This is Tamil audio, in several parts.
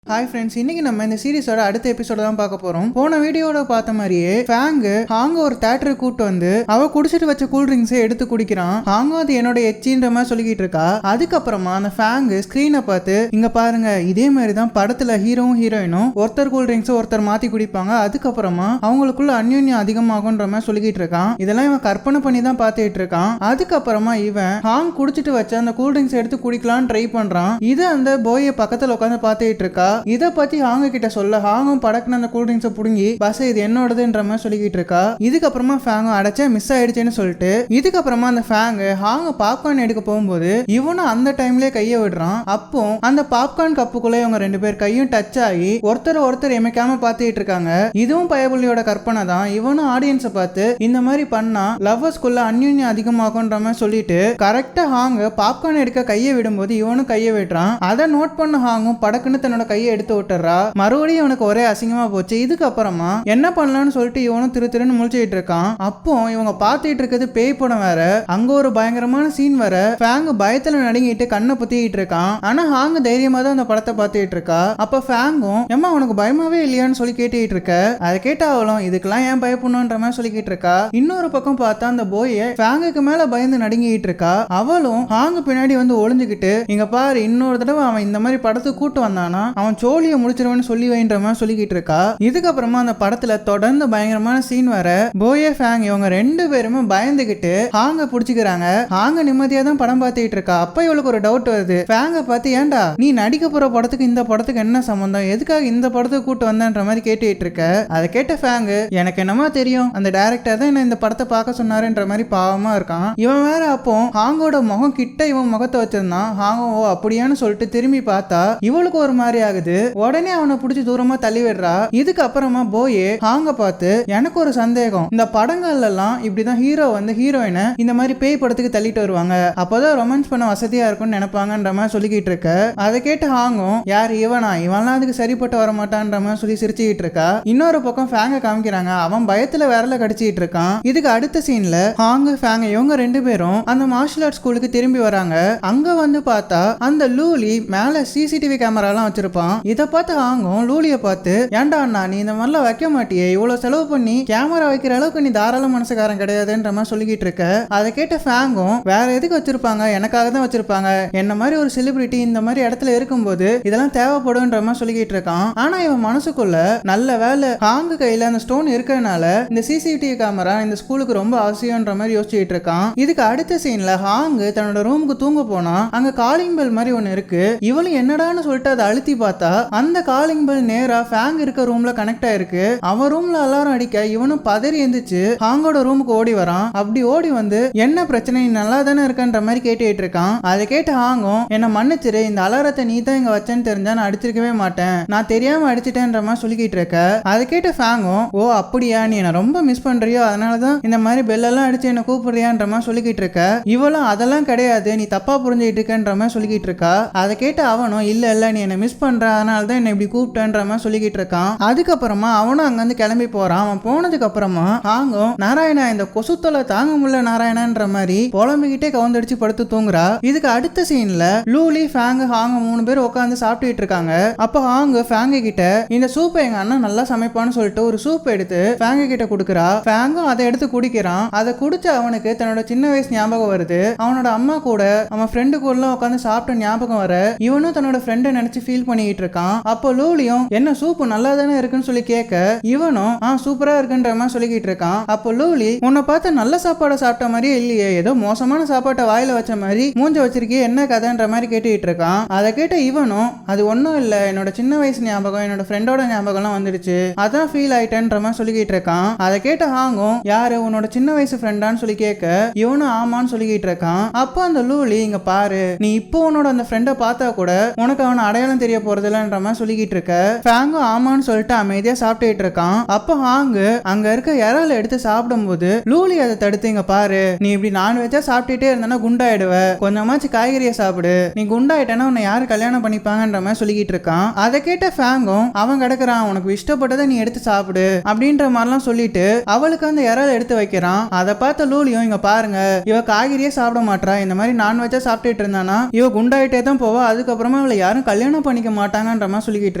ஹாய் ஃப்ரெண்ட்ஸ், இன்னைக்கு நம்ம இந்த சீரிஸோட அடுத்த எபிசோட தான் பார்க்க போறோம். போன வீடியோட பார்த்த மாதிரியே ஹாங்க ஒரு தேட்டருக்கு கூட்டு வந்து அவ குடிச்சிட்டு வச்ச கூல் ட்ரிங்க்ஸை எடுத்து குடிக்கிறான். ஹாங்கும் அது என்னோட எச்சின்ற மாதிரி சொல்லிக்கிட்டு இருக்கா. அதுக்கப்புறமா அந்த ஃபேங்கு ஸ்கிரீனை பார்த்து இங்க பாருங்க, இதே மாதிரி தான் படத்துல ஹீரோவும் ஹீரோயினும் ஒருத்தர் கூல் ட்ரிங்க்ஸை ஒருத்தர் மாத்தி குடிப்பாங்க. அதுக்கப்புறமா அவங்களுக்குள்ள அந்யோன்யம் அதிகமாகும்ன்ற மாதிரி சொல்லிக்கிட்டு இருக்கான். இதெல்லாம் இவன் கற்பனை பண்ணி தான் பார்த்துட்டு இருக்கான். அதுக்கப்புறமா இவன் ஹாங் குடிச்சிட்டு வச்ச அந்த கூல் ட்ரிங்க்ஸ் எடுத்து குடிக்கலாம்னு ட்ரை பண்றான். இது அந்த போயை பக்கத்துல உட்காந்து பார்த்துட்டு இருக்கா. இத பத்தி ஹாங்க கிட்ட சொல்ல ஹாங்கும் படக்குன்னு அந்த கூல்ட்ரிங்க்ஸை புடுங்கி பஸ் இது என்னோடதுன்ற மாதிரி சொல்லிக்கிட்டு இருக்கா. இதுக்கப்புறமா ஃபேங்கும் அடைச்சா மிஸ் ஆயிடுச்சுன்னு சொல்லிட்டு இதுக்கப்புறமா அந்த ஃபேங்கு ஹாங்க பாப்கார்ன் எடுக்க போகும்போது இவனும் அந்த டைம்லயே கையை விடுறான். அப்போ அந்த பாப்கார்ன் கப்புக்குள்ள இவங்க ரெண்டு பேர் கையும் டச் ஆகி ஒருத்தர் எமைக்காம பார்த்துட்டு இருக்காங்க. இதுவும் பயபுள்ளியோட கற்பனை தான். இவனும் ஆடியன்ஸை பார்த்து இந்த மாதிரி பண்ணா லவ்வர்ஸ்குள்ள அந்யோன்யம் அதிகமாகும்ன்ற மாதிரி சொல்லிட்டு கரெக்டா ஹாங்க பாப்கார்ன் எடுக்க கையை விடும்போது இவனும் கையை விடுறான். அதை நோட் பண்ண ஹாங்கும் படக்குன்னு தன்னோட கையை எடுத்து விட்டுறா. மறுபடியும் அவனுக்கு ஒரே அசிங்கமா போச்சு. இதுக்கப்புறமா என்ன பண்ணலாம்னு சொல்லிட்டு இவனும் திருன்னு முழிச்சிட்டு இருக்கான். அப்போ இவங்க பார்த்துட்டு இருக்கிறது பேய் படம் வேற. அங்க ஒரு பயங்கரமான சீன் வர ஃபேங் பயத்துல நடுங்கிட்டு கண்ணை புத்திட்டு இருக்கான். ஆனா ஹாங் தைரியமா தான் அந்த படத்தை பார்த்துட்டு இருக்கா. அப்ப ஃபேங்கும் ஏமா உனக்கு பயமாவே இல்லையான்னு சொல்லி கேட்டுட்டு இருக்க. அதை கேட்ட அவளும் இதுக்கெல்லாம் ஏன் பயப்படணும்ன்ற மாதிரி சொல்லிக்கிட்டு இருக்கா. இன்னொரு பக்கம் பார்த்தா அந்த போயை ஃபேங்குக்கு மேல பயந்து நடுங்கிட்டு இருக்கா. அவளும் ஹாங் பின்னாடி வந்து ஒளிஞ்சுக்கிட்டு இங்க பாரு, இன்னொரு தடவை அவன் இந்த மாதிரி படத்துக்கு கூட்டு வந்தானா அவன் சோழியை முடிச்சிருவன்னு சொல்லி வைன்ற மாதிரி சொல்லிக்கிட்டு இருக்கா. இதுக்கப்புறமா அந்த படத்துல தொடர்ந்து பயங்கரமான சீன் வர போயே ஃபேங் இவங்க ரெண்டு பேருமே பயந்துகிட்டு ஹாங்க புடிச்சுக்கிறாங்க. ஹாங்க நிம்மதியா தான் படம் பார்த்துட்டு இருக்கா. அப்ப இவளுக்கு ஒரு டவுட் வருது. ஃபேங்க பார்த்து ஏன்டா நீ நடிக்க போற படத்துக்கு இந்த படத்துக்கு என்ன சம்பந்தம், எதுக்காக இந்த படத்துக்கு கூட்டு வந்தன்ற மாதிரி கேட்டுட்டு இருக்க. அதை கேட்ட ஃபேங் எனக்கு என்னமா தெரியும், அந்த டைரக்டர் தான் என்ன இந்த படத்தை பார்க்க சொன்னாருன்ற மாதிரி பாவமா இருக்கான். இவன் வேற அப்போ ஹாங்கோட முகம் கிட்ட இவன் முகத்தை வச்சிருந்தான். ஹாங்கும் ஓ அப்படியான்னு சொல்லிட்டு திரும்பி பார்த்தா இவளுக்கு ஒரு மாதிரி ஆகுது. உடனே அவனை பிடிச்சி தூரமா தள்ளி விடுறா. இதுக்கப்புறமா போயே ஹாங்க பார்த்து எனக்கு ஒரு சந்தேகம், இந்த படங்கள்ல எல்லாம் இப்படிதான் ஹீரோ வந்து ஹீரோயினை இந்த மாதிரி பேய் படத்துக்கு தள்ளிட்டு வருவாங்க, அப்பதான் ரொமான்ஸ் பண்ண வசதியா இருக்கும்னு நினைப்பாங்கன்ற மாதிரி சொல்லிக்கிட்டு இருக்க. அதை கேட்டு ஹாங்கும் யார் இவன்லாம் அதுக்கு சரிப்பட்டு வர மாட்டான்ற மாதிரி சொல்லி சிரிச்சுக்கிட்டு இருக்கா. இன்னொரு பக்கம் ஃபேங்க காமிக்கிறாங்க. அவன் பயத்துல விரல கடிச்சிட்டு இருக்கான். இதுக்கு அடுத்த சீன்ல ஹாங் ஃபேங்க இவங்க ரெண்டு பேரும் அந்த மார்ஷல் ஆர்ட் ஸ்கூலுக்கு திரும்பி வராங்க. அங்க வந்து பார்த்தா அந்த லூலி மேல சிசிடிவி கேமரா எல்லாம் வச்சிருப்பான். இதை பார்த்து ஹாங்கும் லூலிய பார்த்து ஏன்டா அண்ணா நீ இந்த மாதிரிலாம் வைக்க மாட்டியே, இவ்வளவு செலவு பண்ணி கேமரா வைக்கிற அளவுக்கு நீ தாராள மனசுக்காரன் கிடையாதுன்ற மாதிரி சொல்லிக்கிட்டு இருக்க. அதை கேட்ட ஃபேங்கும் வேற எதுக்கு வச்சிருப்பாங்க, எனக்காக தான் வச்சிருப்பாங்க, என்ன மாதிரி ஒரு செலிபிரிட்டி இந்த மாதிரி இடத்துல இருக்கும்போது இதெல்லாம் தேவைப்படும்ன்ற மாதிரி சொல்லிக்கிட்டு இருக்கான். ஆனா இவன் மனசுக்குள்ள நல்ல வேலை ஹாங்கு கையில அந்த ஸ்டோன் இருக்கிறதுனால இந்த சிசிடிவி கேமரா இந்த ஸ்கூலுக்கு ரொம்ப அவசியம்ன்ற மாதிரி யோசிச்சுட்டு இருக்கான். இதுக்கு அடுத்த சீன்ல ஹாங்கு தன்னோட ரூமுக்கு தூங்க போனா அங்க காலிங் பெல் மாதிரி ஒன்னு இருக்கு. இவளும் என்னடான்னு சொல்லிட்டு அதை அழுத்தி பார்த்தா அந்த காலிங் பெல் நேரா ஃபேங் இருக்க ரூம்ல கனெக்ட் ஆயிருக்கு. அவன் ரூம்ல அலாரம் அடிக்க இவனும் பதறி எந்திரிச்சு ஹாங்கோட ரூமுக்கு ஓடி வரான். அப்படி ஓடி வந்து என்ன பிரச்சனை, நல்லா தானே இருக்கன்ற மாதிரி கேட்டுட்டு இருக்கான். அதை கேட்டு ஹாங்கும் என்ன மன்னிச்சிரு, இந்த அலாரத்தை நீ தான் இங்க வச்சேன்னு தெரிஞ்சா நான் அடிச்சிருக்கவே மாட்டேன், நான் தெரியாம அடிச்சிட்டேன்ற மாதிரி சொல்லிக்கிட்டு இருக்க. அதை கேட்டு ஃபேங்கும் ஓ அப்படியா, நீ என்ன ரொம்ப மிஸ் பண்றியோ அதனாலதான் இந்த மாதிரி பெல்லெல்லாம் அடிச்சு என்ன கூப்பிடுறியான்ற மாதிரி சொல்லிக்கிட்டு இருக்க. இவளும் அதெல்லாம் கிடையாது, நீ தப்பா புரிஞ்சுக்கிட்டு இருக்கன்ற மாதிரி சொல்லிக்கிட்டு இருக்கா. அதை கேட்டு அவனும் இல்ல நீ என்ன மிஸ் பண்ற, அதனால தான் என்ன இப்படி கூப்பிட்டேன்ற மாதிரி சொல்லிக்கிட்டு இருக்கான். அதுக்கப்புறமா அவனும் அங்கிருந்து கிளம்பி போறான். அவன் போனதுக்கு அப்புறமா ஹாங்கும் நாராயணா இந்த கொசுத்தொலை தாங்க முடியல நாராயணன்ற மாதிரி புலம்பிக்கிட்டே கவுந்தடிச்சு படுத்து தூங்குறா. இதுக்கு அடுத்த சீன்ல லூலி ஃபேங் ஹாங் மூணு பேர் உட்காந்து சாப்பிட்டுட்டு இருக்காங்க. அப்ப ஹாங் ஃபேங்க கிட்ட இந்த சூப்பை எங்க அண்ணன் நல்லா சமைப்பான்னு சொல்லிட்டு ஒரு சூப் எடுத்து ஃபேங்க கிட்ட கொடுக்குறா. ஃபேங்கும் அதை எடுத்து குடிக்கிறான். அதை குடிச்ச அவனுக்கு தன்னோட சின்ன வயசு ஞாபகம் வருது. அவனோட அம்மா கூட அவன் ஃப்ரெண்டு கூட உட்காந்து சாப்பிட்ட ஞாபகம் வர இவனும் தன்னோட ஃப்ரெண்டை நினைச்சு ஃபீல் பண்ணிட்டு இருக்கான். அப்போ லூலியும் என்ன சூப்பு நல்லா தானே இருக்குன்னு சொல்லி கேட்க இவனும் சூப்பரா இருக்குன்ற மாதிரி சொல்லிக்கிட்டு இருக்கான். அப்போ லூலி உன்னை பார்த்து நல்ல சாப்பாடை சாப்பிட்ட மாதிரியே இல்லையே, ஏதோ மோசமான சாப்பாட்டை வாயில வச்ச மாதிரி மூஞ்ச வச்சிருக்கியே, என்ன கதைன்ற மாதிரி கேட்டுட்டு இருக்கான். அதை கேட்ட இவனும் அது ஒன்னும் இல்ல, என்னோட சின்ன வயசு ஞாபகம் என்னோட ஃப்ரெண்டோட ஞாபகம்லாம் வந்துடுச்சு, அதான் ஃபீல் ஆயிட்டேன்ற மாதிரி சொல்லிக்கிட்டு இருக்கான். அதை கேட்ட ஹாங்கும் யாரு உன்னோட சின்ன வயசு ஃப்ரெண்டான்னு சொல்லி கேட்க இவனும் ஆமான்னு சொல்லிக்கிட்டு இருக்கான். அப்போ அந்த லூலி இங்க பாரு, நீ இப்போ உன்னோட அந்த ஃப்ரெண்டை பார்த்தா கூட உனக்கு அவனை அடையாளம் தெரிய போறதில்லன்ற மாதிரி சொல்லிக்கிட்டு இருக்க. ஃபேங்கும் ஆமான்னு சொல்லிட்டு அமைதியா சாப்பிட்டுட்டு இருக்கான். அப்போ ஹாங்கு அங்க இருக்க இறால எடுத்து சாப்பிடும்போது லூலி அதை தடுத்து இங்க பாரு, நீ இப்படி நான்வெஜ்ஜா சாப்பிட்டுட்டே இருந்தா குண்டாயிடுவ, கொஞ்சமாச்சு காய்கறியை சாப்பிடு, நீ குண்டாயிட்டேன்னா உன்னை யாரு கல்யாணம் பண்ணிப்பாங்கன்ற மாதிரி சொல்லிக்கிட்டு இருக்கான். அதை கேட்ட ஃபேங்கும் அவன் கிடக்குறான், உனக்கு இஷ்டப்பட்டதை நீ எடுத்து சாப்பிடு அப்படின்ற மாதிரிலாம் சொல்லிட்டு அவளுக்கு அந்த இறால எடுத்து வைக்கிறான். அதை பார்த்த லூலியும் இங்க பாருங்க, இவ காய்கறியே சாப்பிட மாட்டா, இந்த மாதிரி நான்வெஜ்ஜா சாப்பிட்டுட்டு இருந்தானா இவ குண்டாயிட்டே தான் போவா, அதுக்கப்புறமா அவளை யாரும் கல்யாணம் பண்ணிக்க மாட்டா மாட்டாங்கன்ற மாதிரி சொல்லிக்கிட்டு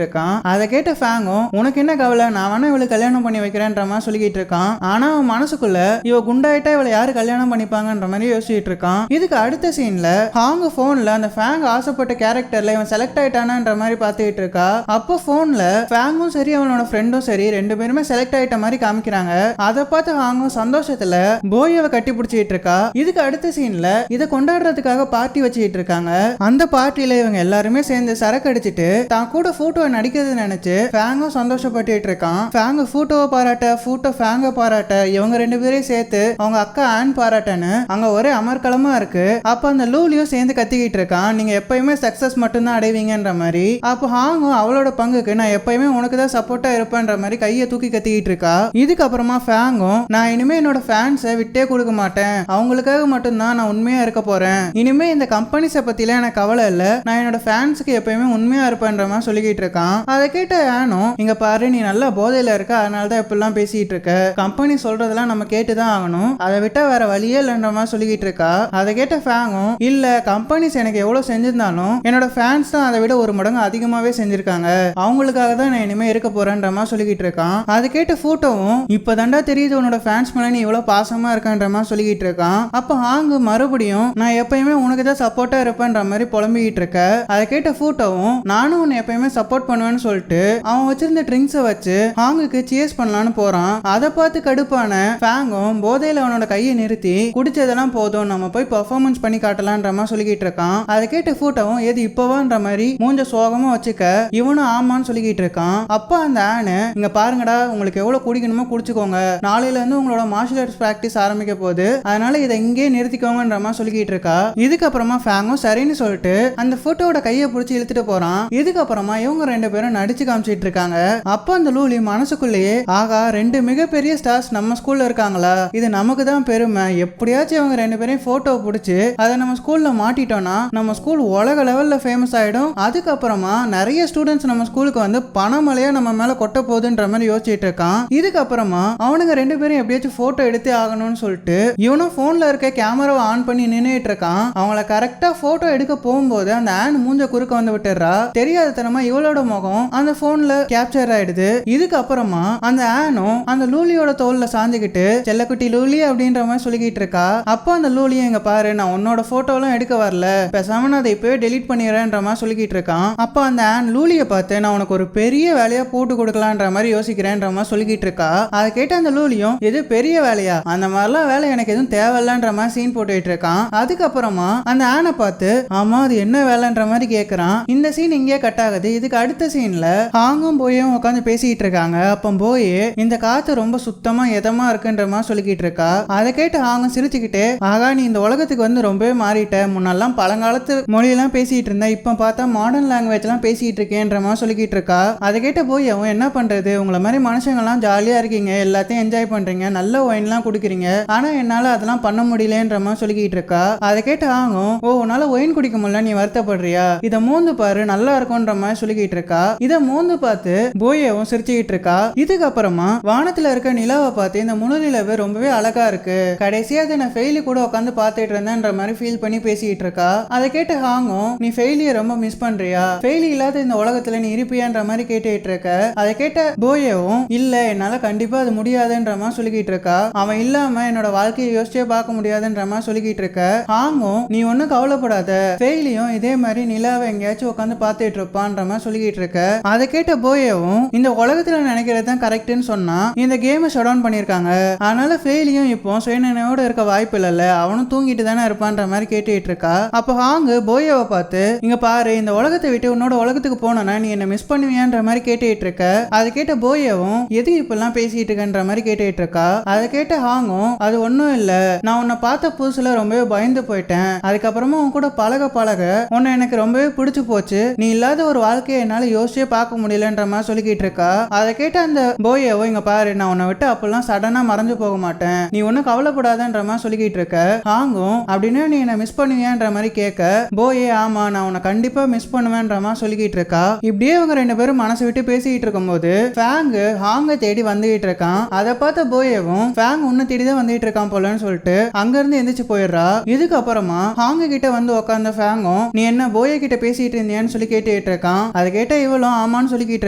இருக்கான். அதை கேட்ட ஃபேங்கும் உனக்கு என்ன கவலை, நான் வேணா இவளை கல்யாணம் பண்ணி வைக்கிறேன்ற மாதிரி சொல்லிக்கிட்டு இருக்கான். ஆனா அவன் மனசுக்குள்ள இவ குண்டாயிட்டா இவளை யாரு கல்யாணம் பண்ணிப்பாங்கன்ற மாதிரி யோசிச்சுட்டு இருக்கான். இதுக்கு அடுத்த சீன்ல ஹாங் போன்ல அந்த ஃபேங் ஆசைப்பட்ட கேரக்டர்ல இவன் செலக்ட் ஆயிட்டானான்ற மாதிரி பாத்துக்கிட்டு இருக்கா. அப்போ போன்ல ஃபேங்கும் சரி அவனோட ஃப்ரெண்டும் சரி ரெண்டு பேருமே செலக்ட் ஆயிட்ட மாதிரி காமிக்கிறாங்க. அதை பார்த்து ஹாங்கும் சந்தோஷத்துல போயவை கட்டி பிடிச்சிட்டு இருக்கா. இதுக்கு அடுத்த சீன்ல இதை கொண்டாடுறதுக்காக பார்ட்டி வச்சுக்கிட்டு இருக்காங்க. அந்த பார்ட்டியில இவங்க எல்லாருமே சேர்ந்து சரக்கு அடிச்சிட்டு தான் கூட போட்டோ நடிக்கிறது நினைச்சு ஃபேங்கும் சந்தோஷப்பட்டு இருக்கான். ஃபேங் போட்டோவை பாராட்ட, போட்டோ ஃபேங்க பாராட்ட, இவங்க ரெண்டு பேரையும் சேர்த்து அவங்க அக்கா ஆன் பாராட்டன்னு அங்க ஒரே அமர்க்களமா இருக்கு. அப்ப அந்த லூலியும் சேர்ந்து கத்திக்கிட்டு இருக்கான், நீங்க எப்பயுமே சக்சஸ் மட்டும்தான் அடைவீங்கன்ற மாதிரி. அப்போ ஹாங்கும் அவளோட பங்குக்கு நான் எப்பயுமே உனக்கு தான் சப்போர்ட்டா இருப்பேன்ற மாதிரி கையை தூக்கி கத்திக்கிட்டு இருக்கா. இதுக்கப்புறமா ஃபேங்கும் நான் இனிமே என்னோட ஃபேன்ஸை விட்டே கொடுக்க மாட்டேன், அவங்களுக்காக மட்டும்தான் நான் உண்மையா இருக்க போறேன், இனிமே இந்த கம்பெனிஸை பத்தில எனக்கு கவலை இல்ல, நான் என்னோட ஃபேன்ஸுக்கு எப்பயுமே உண்மையா இருப்பேன்ற மாதிரி சொல்லிக்கிட்டு இருக்கான். அதை கேட்ட ஆனும் இங்க பாரு நீ நல்லா போதையில இருக்க, அதனாலதான் இப்பெல்லாம் பேசிட்டு இருக்க, கம்பெனி சொல்றதெல்லாம் நம்ம கேட்டுதான் ஆகணும், அதை விட்டா வேற வழியே இல்லைன்ற மாதிரி சொல்லிக்கிட்டு இருக்கா. அதை கேட்ட ஃபேங்கும் இல்ல கம்பெனிஸ் எனக்கு எவ்வளவு செஞ்சிருந்தாலும் என்னோட ஃபேன்ஸ் தான் அதை விட ஒரு மடங்கு அதிகமாவே செஞ்சிருக்காங்க, அவங்களுக்காக தான் நான் இனிமே இருக்க போறேன்ற மாதிரி சொல்லிக்கிட்டு இருக்கான். அதை கேட்ட போட்டோவும் இப்பதாண்டா தெரியுது உன்னோட ஃபேன்ஸ் மேல நீ இவ்வளவு பாசமா இருக்கன்ற மாதிரி சொல்லிக்கிட்டு இருக்கான். அப்ப ஹாங்கு மறுபடியும் நான் எப்பயுமே உனக்கு தான் சப்போர்ட்டா இருப்பேன்ற மாதிரி புலம்பிக்கிட்டு இருக்க. அதை கேட்ட போட்டோவும் நானும் உன்னை எப்பயுமே சப்போர்ட் பண்ணுவேன்னு சொல்லிட்டு அவன் வச்சிருந்த ட்ரிங்க்ஸை வச்சு ஹாங்குக்கு சியர்ஸ் பண்ணலான்னு போறான். அதை பார்த்து கடுப்பான ஃபேங்கும் போதையில அவனோட கையை நிறுத்தி குடிச்சதெல்லாம் போதும் நம்ம போய் பெர்ஃபார்மன்ஸ் பண்ணி காட்டலான்ற மாதிரி சொல்லிக்கிட்டு இருக்கான். அதை கேட்ட போட்டோவும் எது இப்போவான்ற மாதிரி மூஞ்ச சோகமா வச்சுக்க இவனும் ஆமான்னு சொல்லிக்கிட்டு இருக்கான். அப்ப அந்த ஆனு இங்க பாருங்கடா உங்களுக்கு எவ்வளவு குடிக்கணுமோ குடிச்சுக்கோங்க, நாளையில இருந்து உங்களோட மார்ஷல் ஆர்ட்ஸ் பிராக்டிஸ் ஆரம்பிக்க போகுது, அதனால இதை இங்கே நிறுத்திக்கோங்கன்ற மாதிரி சொல்லிக்கிட்டு இருக்கா. இதுக்கப்புறமா ஃபேங்கும் சரின்னு சொல்லிட்டு அந்த போட்டோட கையை பிடிச்சி இழுத்துட்டு போறான். இதுக்கப்புறமா இவங்க ரெண்டு பேரும் நடிச்சு காமிச்சிட்டு இருக்காங்க. அப்ப அந்த லூலி மனசுக்குள்ளேயே ஆகா ரெண்டு மிகப்பெரிய ஸ்டார்ஸ் நம்ம ஸ்கூல்ல இருக்காங்களா, இது நமக்கு தான் பெருமை, எப்படியாச்சும் இவங்க ரெண்டு பேரையும் போட்டோ பிடிச்சு அதை நம்ம ஸ்கூல்ல மாட்டிட்டோம்னா நம்ம ஸ்கூல் உலக லெவல்ல ஃபேமஸ் ஆயிடும், அதுக்கப்புறமா நிறைய ஸ்டூடெண்ட்ஸ் நம்ம ஸ்கூலுக்கு வந்து பணமழையா நம்ம மேல கொட்ட போகுதுன்ற மாதிரி யோசிச்சுட்டு இருக்கான். இதுக்கப்புறமா அவனுங்க ரெண்டு பேரும் எப்படியாச்சும் போட்டோ எடுத்தே ஆகணும்னு சொல்லிட்டு இவனும் போன்ல இருக்க கேமராவை ஆன் பண்ணி நின்னுட்டு இருக்கான். அவங்கள கரெக்டா போட்டோ எடுக்க போகும்போது அந்த ஆன் மூஞ்ச குறுக்க வந்து விட்டுறா. தெரியாத தனமா இவளோட முகம் அந்த போன்ல கேப்சர் ஆயிடுது. இதுக்கப்புறமா அந்த ஆனும் அந்த லூலியோட தோல்ல சாஞ்சுக்கிட்டு செல்லக்குட்டி லூலி அப்படின்ற மாதிரி சொல்லிக்கிட்டு இருக்கா. அப்போ அந்த லூலியை இங்க பாரு நான் உன்னோட போட்டோலாம் எடுக்க வரல, பேசாம நான் அதை இப்பவே டெலீட் பண்ணிடுறேன்ற மாதிரி சொல்லிக்கிட்டு இருக்கான். அப்ப அந்த ஆன் லூலியை பார்த்து நான் உனக்கு ஒரு பெரிய வேலையா போட்டு கொடுக்கலான்ற மாதிரி யோசிக்கிறேன்ற மாதிரி சொல்லிக்கிட்டு இருக்கா. அதை கேட்ட அந்த லூலியும் எது பெரிய வேலையா, அந்த மாதிரிலாம் வேலை எனக்கு எதுவும் தேவையில்லன்ற மாதிரி சீன் போட்டுட்டு இருக்கான். அதுக்கப்புறமா அந்த ஆனை பார்த்து ஆமா அது என்ன வேலைன்ற மாதிரி கேட்கறான். இந்த சீன் இங்கே கட் ஆகுது. இதுக்கு அடுத்த சீன்ல ஹாங்கும் போயும் உட்காந்து பேசிட்டு இருக்காங்க. அப்ப போய் இந்த காத்து ரொம்ப சுத்தமா எதமா இருக்குன்ற மாதிரி சொல்லிக்கிட்டு இருக்கா. அதை கேட்டு ஹாங்கும் சிரிச்சுக்கிட்டே ஆகா நீ இந்த உலகத்துக்கு வந்து ரொம்பவே மாறிட்ட, முன்னெல்லாம் பழங்காலத்து மொழியெல்லாம் பேசிட்டு இருந்த, இப்ப பார்த்தா மாடர்ன் லாங்குவேஜ் எல்லாம் பேசிட்டு இருக்கேன்ற மாதிரி சொல்லிக்கிட்டு இருக்கா. அதை கேட்ட போய் அவன் என்ன பண்றது, உங்களை மாதிரி மனுஷங்க எல்லாம் ஜாலியா இருக்கீங்க, எல்லாத்தையும் என்ஜாய் பண்றீங்க, நல்ல ஒயின் எல்லாம் குடிக்கிறீங்க, ஆனா என்னால அதெல்லாம் பண்ண முடியலன்ற மாதிரி சொல்லிக்கிட்டு இருக்கா. அதை கேட்டு ஆகும் ஓ உன்னால ஒயின் குடிக்க முடியல நீ வருத்தப்படுறியா, இதை மோந்து பாரு நல்லா இருக்கும்ன்ற மாதிரி சொல்லிக்கிட்டு இருக்கா. இதை மோந்து பார்த்து போயவும் சிரிச்சுக்கிட்டு இருக்கா. இதுக்கப்புறமா வானத்துல இருக்க நிலாவை பார்த்து இந்த முழு நிலவு ரொம்பவே அழகா இருக்கு, கடைசியா அதை நான் ஃபெயிலி கூட உட்காந்து பார்த்துட்டு இருந்தேன்ற மாதிரி ஃபீல் பண்ணி பேசிட்டு இருக்கா. அதை கேட்டு ஹாங்கும் நீ ஃபெயிலியை ரொம்ப மிஸ் பண்றியா, ஃபெயிலி இல்லாத இந்த உலகத்துல நீ இருப்பியான்ற மாதிரி கேட்டுட்டு இருக்க. அதை கேட்ட போயவும் இல்ல என்னால கண்டிப்பா அது முடியாதுன்ற மாதிரி சொல்லிக்கிட்டு இருக்கா. அவன் இல்லாம என்னோட வாழ்க்கையை யோசிச்சே பார்க்க முடியாதுன்ற மாதிரி சொல்லிக்கிட்டு இருக்க. ஹாங்கும் நீ ஒன்னும் கவலைப்படாத, ஃபெயிலியும் இதே மாதிரி நிலாவை எங்கேயாச்சும் உட்காந்து பார்த்துட்டு இருப்பான்ற மாதிரி சொல்லிக்கிட்டு இருக்க. அதை கேட்ட போயவும் இந்த உலகத்துல நினைக்கிறது தான் கரெக்ட்னு சொன்னா இந்த கேமை ஷட் டவுன் பண்ணிருக்காங்க, அதனால ஃபெயிலியும் இப்போ சுயநினைவோட இருக்க வாய்ப்பு இல்ல, அவனும் தூங்கிட்டு தானே இருப்பான்ற மாதிரி கேட்டுட்டு இருக்கா. அப்ப ஹாங்கு போயவை பார்த்து இங்க பாரு இந்த உலகத்தை விட்டு உன்னோட உலகத்துக்கு போனோன்னா நீ என்ன மிஸ் பண்ணுவியான்ற மாதிரி கேட்டுட்டு இருக்க. அதை கேட்ட போயவும் எது இப்பெல்லாம் பேசிட்டு இருக்கன்ற மாதிரி கேட்டுட்டு இருக்கா. அதை கேட்ட ஹாங்கும் அது ஒன்னும் இல்ல, நான் உன்னை பார்த்த புதுசுல ரொம்பவே பயந்து போயிட்டேன், அதுக்கப்புறமா உன் கூட பழக பழக உன்னை எனக்கு ரொம்பவே பிடிச்சு போச்சு, நீ இல்லாத ஒரு வாழ்க்கையை என்னால யோசிச்சே பார்க்க முடியலன்ற மாதிரி சொல்லிக்கிட்டு இருக்கா. அதை கேட்ட அந்த போயவும் இங்க பாரு நான் உன்னை விட்டு அப்பெல்லாம் சடனா மறைஞ்சு போக மாட்டேன், நீ ஒன்னும் கவலைப்படாதன்ற மாதிரி சொல்லிக்கிட்டு இருக்க. ஹாங்கும் அப்படின்னா நீ என்ன மிஸ் பண்ணுவியான்ற மாதிரி கேட்க போயே ஆமா நான் உன்னை கண்டிப்பா மிஸ் பண்ணுவேன்ற மாதிரி சொல்லிக்கிட்டு இருக்கா. இப்படியே இவங்க ரெண்டு பேரும் மனசு விட்டு பேசிக்கிட்டு இருக்கும் போது ஃபேங் ஹாங்க தேடி வந்துகிட்டு இருக்கான். அதை பார்த்த போயவும் ஃபேங் உன்னை தேடி தான் வந்துகிட்டு இருக்கான் போலன்னு சொல்லிட்டு அங்க இருந்து எந்திரிச்சு போயிடுறா. இதுக்கப்புறமா ஹாங்க கிட்ட வந்து உட்கார்ந்த ஃபேங்கும் நீ என்ன போய கிட்ட பேசிட்டு இருந்தியான்னு சொல்லி கேட்டுட்டு கேட்டிருக்கான். அதை கேட்ட இவளும் ஆமான்னு சொல்லிக்கிட்டு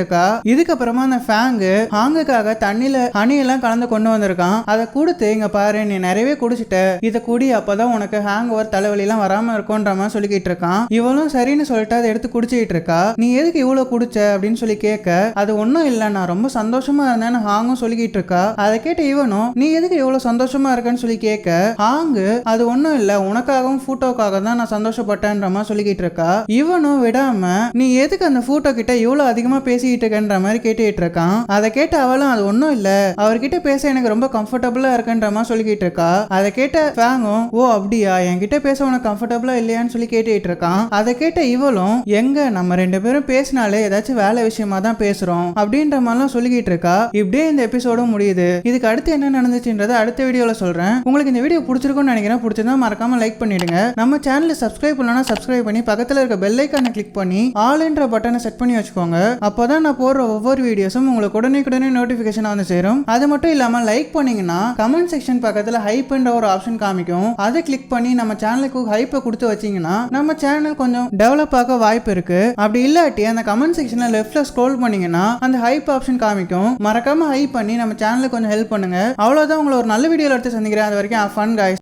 இருக்கா. இதுக்கப்புறமா அந்த ஃபேங்கு ஹாங்குக்காக தண்ணியில ஹனி எல்லாம் கலந்து கொண்டு வந்திருக்கான். அதை கொடுத்து இங்க பாரு நீ நிறையவே குடிச்சிட்ட, இதை குடி, அப்பதான் உனக்கு ஹேங் ஓவர் தலைவலி எல்லாம் வராம இருக்கும்ன்ற மாதிரி சொல்லிக்கிட்டு இருக்கான். இவளும் சரின்னு சொல்லிட்டு அதை எடுத்து குடிச்சிட்டு இருக்கா. நீ எதுக்கு இவ்வளவு குடிச்ச அப்படின்னு சொல்லி கேட்க, அது ஒன்னும் இல்ல நான் ரொம்ப சந்தோஷமா இருந்தேன்னு ஹாங்கும் சொல்லிக்கிட்டு இருக்கா. அதை கேட்ட இவனும் நீ எதுக்கு இவ்வளவு சந்தோஷமா இருக்கன்னு சொல்லி கேட்க, ஹாங்கு அது ஒன்னும் இல்ல உனக்காகவும் போட்டோக்காக தான் நான் சந்தோஷப்பட்டேன்ற மாதிரி சொல்லிக்கிட்டு இருக்கா. இவனும் விடாம நீ எதுக்கு அந்த போட்டோ கிட்ட இவ்வளவு அதிகமா பேசிக்கிட்டு இருக்கன்ற மாதிரி கேட்டுட்டு இருக்கான். அதை கேட்ட அவளும் அது ஒன்னும் இல்ல அவர்கிட்ட பேச எனக்கு ரொம்ப கம்ஃபர்டபுளா இருக்குன்ற மாதிரி சொல்லிக்கிட்டு இருக்கா. அதை கேட்ட ஃபேங்கும் ஓ அப்படியா என்கிட்ட பேச உனக்கு கம்ஃபர்டபுளா இல்லையான்னு சொல்லி கேட்டுட்டு இருக்கான். அதை கேட்ட இவளும் எங்க நம்ம ரெண்டு பேரும் பேசினாலே ஏதாச்சும் வேலை விஷயமா தான் பேசுறோம் அப்படின்ற மாதிரிலாம் சொல்லிக்கிட்டு இருக்கா. இப்படியே இந்த எபிசோடும் முடியுது. இதுக்கு அடுத்து என்ன நடந்துச்சுன்றதை அடுத்த வீடியோல சொல்றேன். உங்களுக்கு இந்த வீடியோ பிடிச்சிருக்கும்னு நினைக்கிறேன். பிடிச்சிருந்தா மறக்காம லைக் பண்ணிடுங்க. நம்ம சேனலை சப்ஸ்கிரைப் பண்ணலனா சப்ஸ்கிரைப் பண்ணி பக்கத்துல இருக்க பெல் ஐகானை கிளிக் பண்ணி ஆல் என்ற பட்டனை செட் பண்ணி வச்சுக்கோங்க. அப்போதான் நான் போடுற ஒவ்வொரு வீடியோஸும் உங்களுக்கு உடனே நோட்டிபிகேஷன் வந்து சேரும். அது மட்டும் இல்லாம லைக் பண்ணீங்கன்னா கமெண்ட் செக்ஷன் பக்கத்துல ஹைப்ன்ற ஒரு ஆப்ஷன் காமிக்கும். அதை கிளிக் பண்ணி நம்ம சேனலுக்கு ஹைப்பை கொடுத்து வச்சீங்கன்னா நம்ம சேனல் கொஞ்சம் டெவலப் ஆக வாய்ப்பு இருக்கு. அப்படி இல்லாட்டி அந்த கமெண்ட் செக்ஷன்ல லெஃப்ட்ல ஸ்க்ரோல் பண்ணீங்கன்னா அந்த ஹைப் ஆப்ஷன் காமிக்கும். மறக்காம ஹைப் பண்ணி நம்ம சேனலுக்கு கொஞ்சம் ஹெல்ப் பண்ணுங்க. அவ்வளவுதான். உங்களை ஒரு நல்ல வீடியோல எடுத்து சந்திக்கிறேன். அது வரைக்கும் ஃபன் गाइस.